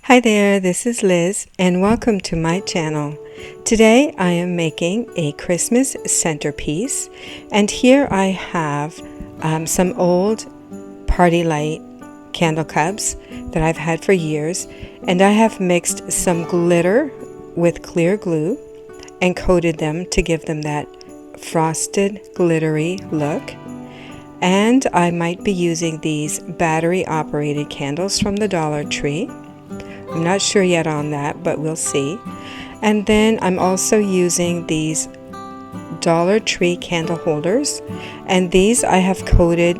Hi there, this is Liz and welcome to my channel. Today I am making a Christmas centerpiece, and here I have some old party light candle cups that I've had for years, and I have mixed some glitter with clear glue and coated them to give them that frosted glittery look. And I might be using these battery operated candles from the Dollar Tree. I'm not sure yet on that, but we'll see. And then I'm also using these Dollar Tree candle holders, and these I have coated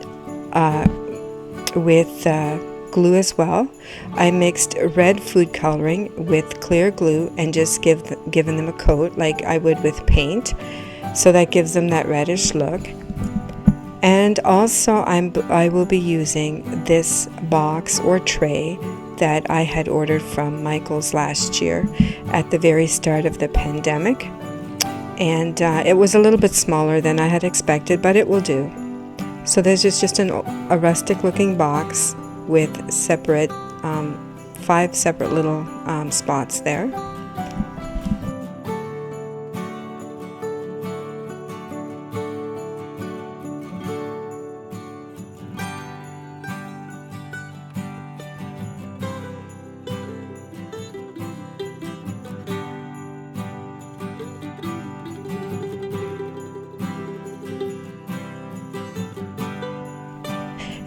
with glue as well. I mixed red food coloring with clear glue and just given them a coat like I would with paint, so that gives them that reddish look. And also I will be using this box or tray that I had ordered from Michael's last year at the very start of the pandemic. And it was a little bit smaller than I had expected, but it will do. So this is just a rustic looking box with separate 5 separate little spots there.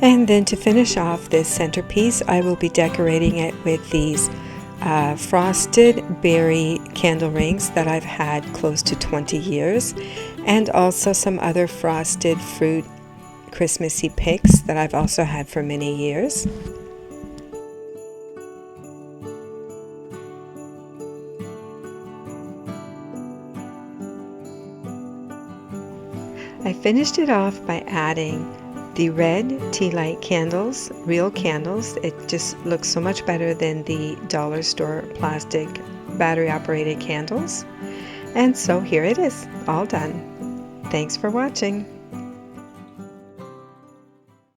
And then to finish off this centerpiece, I will be decorating it with these frosted berry candle rings that I've had close to 20 years, and also some other frosted fruit Christmassy picks that I've also had for many years. I finished it off by adding the red tea light candles, real candles. It just looks so much better than the dollar store plastic battery operated candles. And so here it is, all done. Thanks for watching.